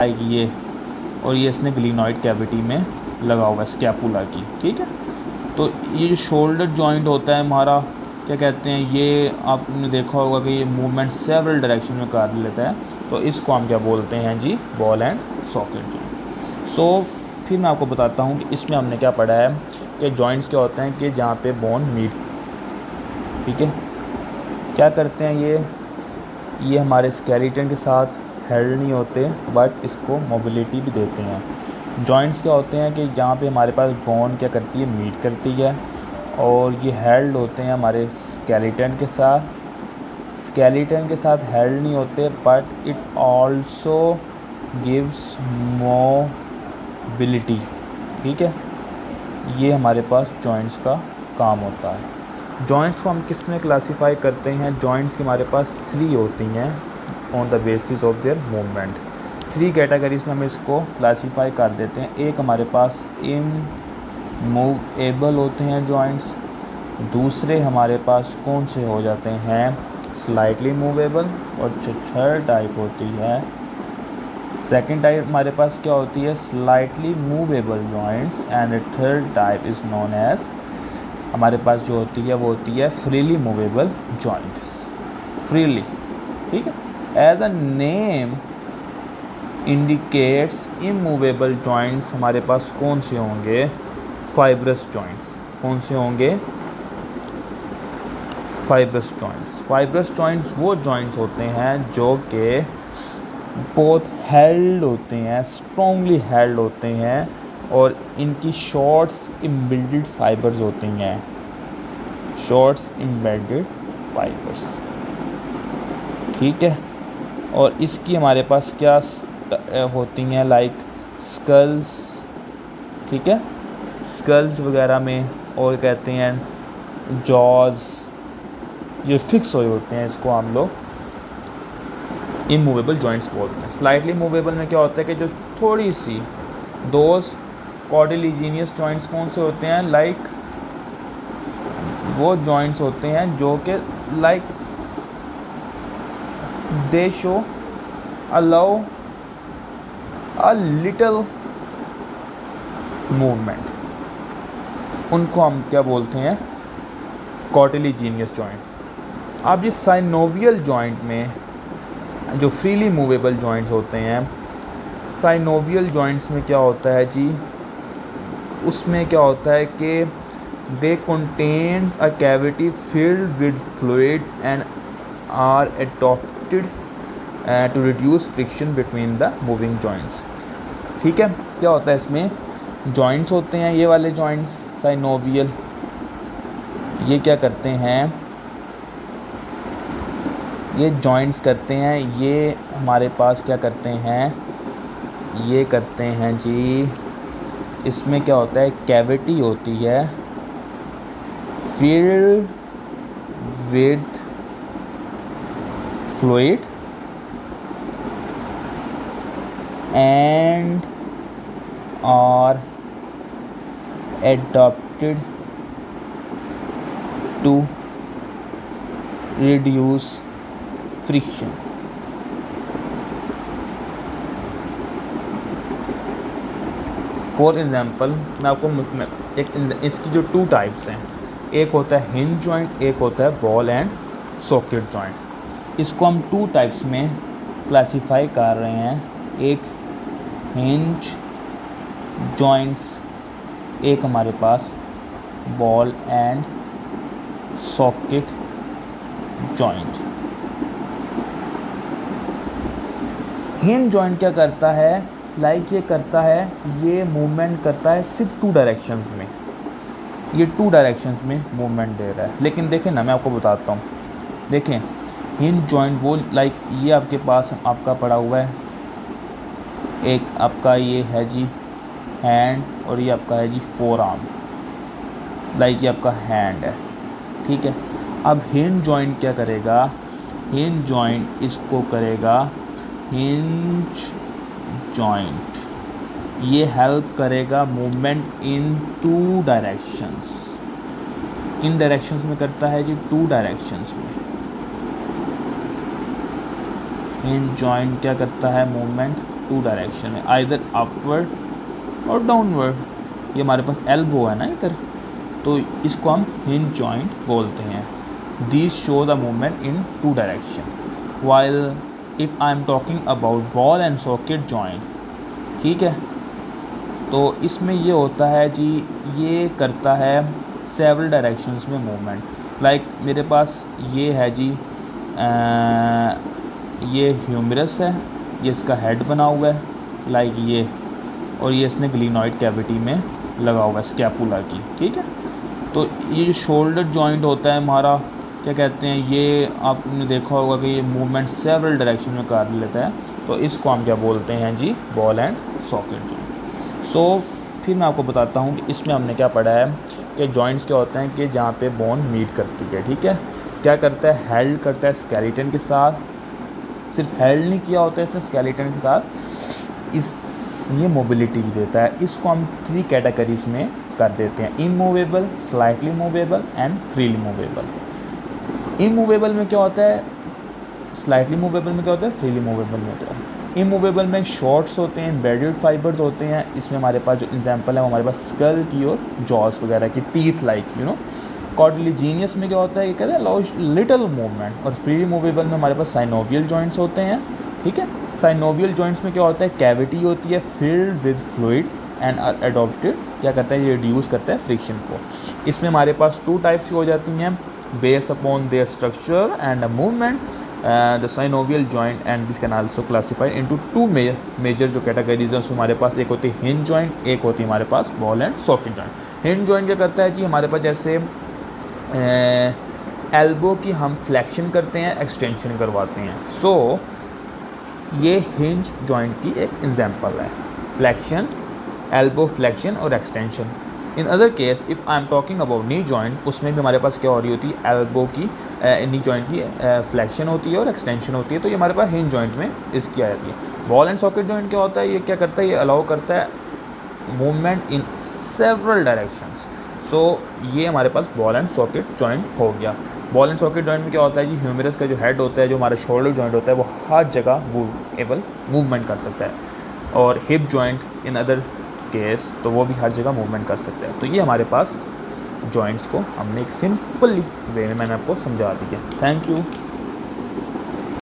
ये, और ये इसने ग्लिनॉइड कैविटी में लगा हुआ है स्कैपुला की, ठीक है। तो ये जो शोल्डर जॉइंट होता है हमारा, क्या कहते हैं, ये आपने देखा होगा कि ये मूवमेंट सेवरल डायरेक्शन में कर लेता है, तो इसको हम क्या बोलते हैं जी, बॉल एंड सॉकेट जॉइंट। सो फिर मैं आपको बताता हूँ कि इसमें हमने क्या पढ़ा है कि जॉइंट्स क्या होते हैं कि जहाँ पे बोन मीट, ठीक है, क्या करते हैं ये हमारे स्केलेटन के साथ हेल्ड नहीं होते बट इसको मोबिलिटी भी देते हैं। जॉइंट्स क्या होते हैं कि जहाँ पे हमारे पास बोन क्या करती है, मीट करती है, और ये हेल्ड होते हैं हमारे स्केलेटन के साथ हेल्ड नहीं होते but it also gives mobility, ठीक है। ये हमारे पास जॉइंट्स का काम होता है। जॉइंट्स को हम किस में क्लासीफाई करते हैं, जॉइंट्स की हमारे पास 3 होती हैं on the basis of their movement. 3 categories में हम इसको क्लासीफाई कर देते हैं। एक हमारे पास इमूवेबल होते हैं जॉइंट्स, दूसरे हमारे पास कौन से हो जाते हैं, स्लाइटली मूवेबल, और जो थर्ड टाइप होती है, सेकेंड टाइप हमारे पास क्या होती है, slightly movable joints, and the third type is known as, हमारे पास जो होती है वो होती है फ्रीली मूवेबल जॉइंट्स, फ्रीली, ठीक है। As a name indicates immovable joints हमारे पास कौन से होंगे, फाइब्रस जॉइंट्स। कौन से होंगे, फाइब्रस जॉइंट्स। फाइब्रस जॉइंट्स वो जॉइंट्स होते हैं जो कि बहुत हेल्ड होते हैं, स्ट्रॉन्गली हेल्ड होते हैं, और इनकी शॉर्ट्स एम्बेडेड फाइबर्स होती हैं, शॉर्ट्स एम्बेडेड फाइबर्स, ठीक है। और इसकी हमारे पास क्या होती हैं, लाइक स्कल्स, ठीक है, स्कल्स वगैरह में, और कहते हैं जॉज, ये फिक्स हुए होते हैं, इसको हम लोग इमूवेबल जॉइंट्स बोलते हैं। स्लाइटली मूवेबल में क्या होता है कि जो थोड़ी सी दोज कॉर्टिलिजीनियस जॉइंट्स कौन से होते हैं, लाइक वो जॉइंट्स होते हैं जो कि like they show allow a little movement, उनको हम क्या बोलते हैं, कॉर्टिलिजीनियस जॉइंट। अब ये साइनोवियल जॉइंट में जो फ्रीली मूवेबल जॉइंट्स होते हैं, साइनोवियल जॉइंट्स में क्या होता है जी, उसमें क्या होता है कि they contains a cavity filled with fluid and are adopted to reduce friction between the moving joints, ठीक है। क्या होता है इसमें, जॉइंट्स होते हैं ये वाले जॉइंट्स साइनोवियल, ये क्या करते हैं, ये जॉइंट्स करते हैं, ये हमारे पास क्या करते हैं, ये करते हैं जी, इसमें क्या होता है, कैविटी होती है filled with fluid and are adopted to reduce friction. For example मैं आपको इसकी जो 2 टाइप्स हैं, एक होता है हिंज जॉइंट, एक होता है बॉल एंड सॉकेट जॉइंट। इसको हम 2 टाइप्स में क्लासीफाई कर रहे हैं, एक हिंज जॉइंट्स, एक हमारे पास ball and socket joint. Hinge joint क्या करता है, लाइक ये करता है, ये मूवमेंट करता है सिर्फ 2 डायरेक्शंस में, ये 2 डायरेक्शंस में मूवमेंट दे रहा है। लेकिन देखें ना, मैं आपको बताता हूँ, देखें हिंज जॉइंट वो लाइक ये आपके पास आपका पड़ा हुआ है, एक आपका ये है जी हैंड, और ये आपका है जी फोर आर्म, लाइक ये आपका हैंड है, ठीक है। अब हिंज जॉइंट क्या करेगा, हिंज जॉइंट इसको करेगा, हिंज जॉइंट ये हेल्प करेगा मूवमेंट इन 2 डायरेक्शंस। किन डायरेक्शंस में करता है जी, 2 डायरेक्शंस में। हिंज जॉइंट क्या करता है, मूवमेंट टू डायरेक्शन में, आइदर अपवर्ड और डाउनवर्ड। ये हमारे पास एल्बो है ना इधर, तो इसको हम हिंज जॉइंट बोलते हैं। These show the movement in two direction. While if I am talking about ball and socket joint, ठीक है, तो इसमें ये होता है जी, ये करता है सेवरल डायरेक्शंस में मूवमेंट। लाइक मेरे पास ये है जी, ये ह्यूमरस है, ये इसका हेड बना हुआ है लाइक ये, और ये इसने ग्लिनॉइड कैविटी में लगा हुआ है स्कैपुला की, ठीक है। तो ये जो शोल्डर जॉइंट होता है हमारा, क्या कहते हैं, ये आपने देखा होगा कि ये मूवमेंट सेवरल डायरेक्शन में कर लेता है, तो इसको हम क्या बोलते हैं जी, बॉल एंड सॉकेट जॉइंट। सो फिर मैं आपको बताता हूँ कि इसमें हमने क्या पढ़ा है कि जॉइंट्स क्या होते हैं कि जहाँ पे बोन मीट करती है, ठीक है। क्या करता है, हेल्ड करता है स्केलेटन के साथ, सिर्फ हेल्ड नहीं किया होता है इसने स्केलेटन के साथ, इस ये मोबिलिटी भी देता है। इसको हम 3 कैटेगरीज में कर देते हैं, immovable, slightly movable and freely movable. Immovable में क्या होता है, स्लाइटली मूवेबल में क्या होता है, फ्रीली मूवेबल में होता है। इमूवेबल में शॉर्ट्स होते हैं, एम्बेडेड फाइबर्स होते हैं। इसमें हमारे पास जो एग्जांपल है वो हमारे पास स्कल की और जॉस वगैरह की, टीथ लाइक यू नो। कॉर्डिलीजिनियस में क्या होता है, ये कहते हैं अलाउज लिटिल मूवमेंट। और फ्रीली मूवेबल में हमारे पास साइनोवियल जॉइंट्स होते हैं, ठीक है। साइनोवियल जॉइंट्स में क्या होता है, कैविटी होती है filled with fluid and adopted, क्या करता है, ये रिड्यूस करता है फ्रिक्शन को। इसमें हमारे पास 2 टाइप्स की हो जाती हैं, based upon their structure and movement, the synovial joint, and this can also classified into 2 major जो categories हैं। हमारे पास एक होती है hinge joint, एक होती है हमारे पास ball and socket joint। hinge joint क्या करता है जी, हमारे पास जैसे एल्बो की हम फ्लेक्शन करते हैं, एक्सटेंशन करवाते हैं। सो ये हिंज जॉइंट की एक एग्जांपल है, फ्लेक्शन, एल्बो फ्लेक्शन और extension. In other case if I am talking about knee joint, उसमें भी हमारे पास क्या हो रही होती है, एल्बो की नी जॉइंट की फ्लेक्शन होती है और एक्सटेंशन होती है, तो ये हमारे पास हिंज जॉइंट में इसकी आ जाती है। बॉल एंड सॉकेट जॉइंट क्या होता है, ये क्या करता है, ये अलाउ करता है मूवमेंट इन सेवरल डायरेक्शंस। सो ये हमारे पास बॉल एंड सॉकेट जॉइंट हो गया। बॉल एंड सॉकेट जॉइंट में क्या होता है जी, ह्यूमरस का जो हेड होता है, जो हमारा शोल्डर जॉइंट होता है, वो हर जगह मूवमेंट कर सकता है। और hip joint in other case, तो वो भी हर जगह मूवमेंट कर सकता है। तो ये हमारे पास जॉइंट्स को हमने एक सिंपली वे में मैंने आपको समझा दिया। Thank you.